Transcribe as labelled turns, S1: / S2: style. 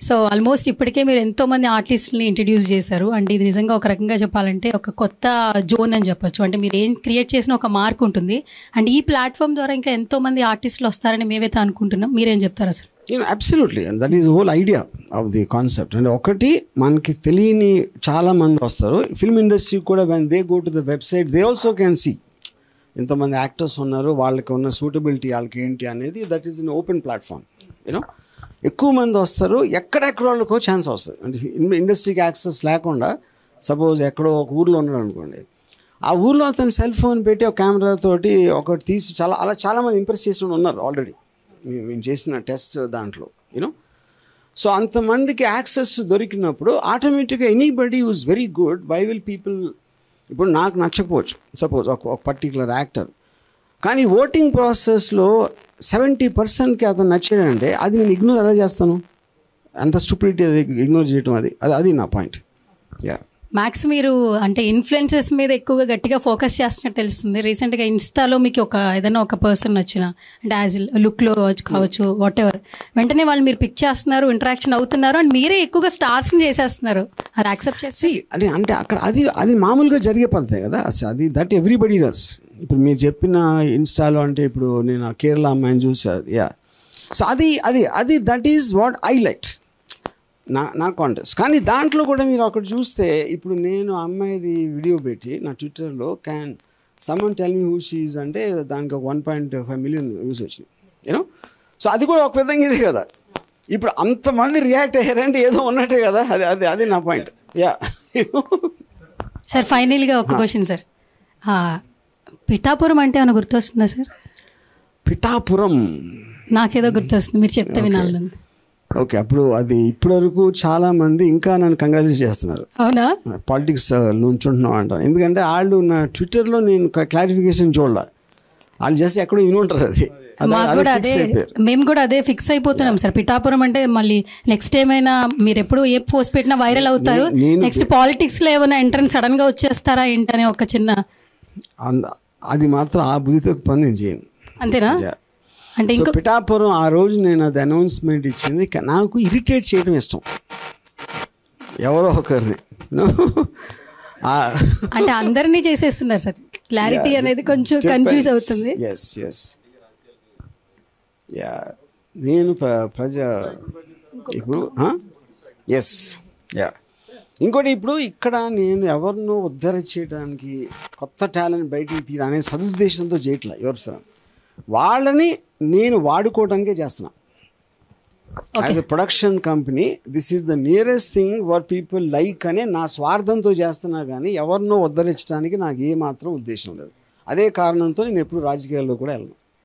S1: So almost ఇప్పటికే మీరు ఎంతోమంది ఆర్టిస్ట్ని ఇంట్రడ్యూస్ చేశారు అండ్ ఇది నిజంగా ఒక రకంగా చెప్పాలంటే ఒక కొత్త జోన్ అని చెప్పొచ్చు. అంటే మీరు ఏం క్రియేట్ చేసిన ఒక మార్క్ ఉంటుంది అండ్ ఈ ప్లాట్ఫామ్ ద్వారా ఇంకా ఎంతోమంది ఆర్టిస్టులు వస్తారని మేమైతే అనుకుంటున్నాం. మీరేం చెప్తారు అసలు?
S2: Absolutely, and that is whole idea of the concept. అంటే ఒకటి మనకి తెలియని చాలా మంది వస్తారు ఫిల్మ్ ఇండస్ట్రీ కూడా. When they go to the website they also can see ఎంతమంది యాక్టర్స్ ఉన్నారు, వాళ్ళకి ఉన్న సూటబిలిటీ వాళ్ళకి ఏంటి అనేది. That is in open platform. You know ఎక్కువ మంది వస్తారు, ఎక్కడెక్కడ వాళ్ళకో ఛాన్స్ వస్తుంది. అంటే ఇండస్ట్రీకి యాక్సెస్ లేకుండా సపోజ్ ఎక్కడో ఒక ఊర్లో ఉన్నాడు అనుకోండి, ఆ ఊర్లో అతను సెల్ ఫోన్ పెట్టి ఒక కెమెరాతోటి ఒకటి తీసి అలా చాలామంది ఇంప్రెస్ చేసిన ఉన్నారు ఆల్రెడీ మేము చేసిన టెస్ట్ దాంట్లో. యూనో సో అంతమందికి యాక్సెస్ దొరికినప్పుడు ఆటోమేటిక్గా anybody who's very good, why will people. ఇప్పుడు నాకు నచ్చకపోవచ్చు సపోజ్ ఒక పర్టికులర్ యాక్టర్, కానీ ఓటింగ్ ప్రాసెస్లో 70%కి అతను నచ్చాడంటే అది నేను ఇగ్నోర్ ఎలా చేస్తాను? అంత స్టూపిడిటీ అది ఇగ్నోర్ చేయటం, అది నా పాయింట్. యా
S1: మ్యాక్స్ మీరు అంటే ఇన్ఫ్లుయెన్సెస్ మీద ఎక్కువగా గట్టిగా ఫోకస్ చేస్తున్నట్టు తెలుస్తుంది. రీసెంట్గా ఇన్స్టాలో మీకు ఏదైనా ఒక పర్సన్ నచ్చిన అంటే యాజ్ లుక్లో కావచ్చు వాట్ ఎవర్, వెంటనే వాళ్ళు మీరు పిక్ చేస్తున్నారు, ఇంటరాక్షన్ అవుతున్నారు అండ్ మీరే ఎక్కువగా స్టార్స్ని చేసేస్తున్నారు. అది యాక్సెప్ట్ చేసి
S2: అంటే అక్కడ అది మామూలుగా జరిగే పద్ధతే కదా అది. That everybody does. ఇప్పుడు మీరు చెప్పిన ఇన్స్టాలో అంటే ఇప్పుడు నేను కేరళ అమ్మాయిని చూసాను. యా సో అది that is what I like నా కాంటెస్ట్. కానీ దాంట్లో కూడా మీరు అక్కడ చూస్తే ఇప్పుడు నేను అమ్మాయిది వీడియో పెట్టి నా ట్విట్టర్లో can someone tell me who she is అంటే దానికి 1.5 మిలియన్ వ్యూస్ వచ్చినాయి. యూనో సో అది కూడా ఒక విధంగా ఇది కదా. ఇప్పుడు అంతమంది రియాక్ట్ అయ్యారంటే ఏదో ఉన్నట్టే కదా. అది నా పాయింట్. యా
S1: సార్ ఫైనల్గా ఒక క్వశ్చన్ సార్, పిఠాపురం అంటే ఏమైనా గుర్తొస్తుందా సార్?
S2: పిఠాపురం
S1: నాకేదో గుర్తొస్తుంది, మీరు చెప్తే వినాలి.
S2: ఓకే, అప్పుడు అది ఇప్పటివరకు చాలా మంది ఇంకా నన్ను కంగ్రాచులేట్ చేస్తున్నారు.
S1: అవునా?
S2: పాలిటిక్స్ నుంచుంటున్నాం అంటారు. ఎందుకంటే వాళ్ళు నా ట్విట్టర్లో నేను క్లారిఫికేషన్ చూడాల, వాళ్ళు చేస్తే ఎక్కడో ఇని ఉంటారు.
S1: మేము కూడా అదే ఫిక్స్ అయిపోతున్నాం సార్. పిఠాపురం అంటే మళ్ళీ నెక్స్ట్ ఏమైనా మీరు ఎప్పుడు ఏ పోస్ట్ పెట్టినా వైరల్ అవుతారు, నెక్స్ట్ పాలిటిక్స్లో ఏమైనా ఎంట్రన్స్ సడన్ గా వచ్చేస్తారా ఏంటనే ఒక చిన్న
S2: అది మాత్రం ఆ బుద్ధితో పని నేను చేయను.
S1: అంతేనా? అంటే
S2: ఇంకా పిఠాపురం ఆ రోజు నేను అది అనౌన్స్మెంట్ ఇచ్చింది. నాకు ఇరిటేట్ చేయడం ఇష్టం ఎవరో ఒకరిని.
S1: అంటే అందరినీ చేసేస్తున్నారు సార్, క్లారిటీ అనేది కొంచెం కన్ఫ్యూజ్ అవుతుంది.
S2: నేను ఇప్పుడు ఇంకోటి ఇప్పుడు ఇక్కడ నేను ఎవరినో ఉద్ధరించడానికి కొత్త టాలెంట్ బయటికి తీయడం అనే సదుద్దేశంతో చేయట్లా. ఎవరి ఫిల్మ్ వాళ్ళని నేను వాడుకోవడానికే చేస్తున్నా. As a production company this is the nearest thing were people like అనే నా స్వార్థంతో చేస్తున్నా, కానీ ఎవరినో ఉద్ధరించడానికి నాకు ఏమాత్రం ఉద్దేశం లేదు. అదే కారణంతో నేను ఎప్పుడు రాజకీయాల్లో కూడా వెళ్ళను.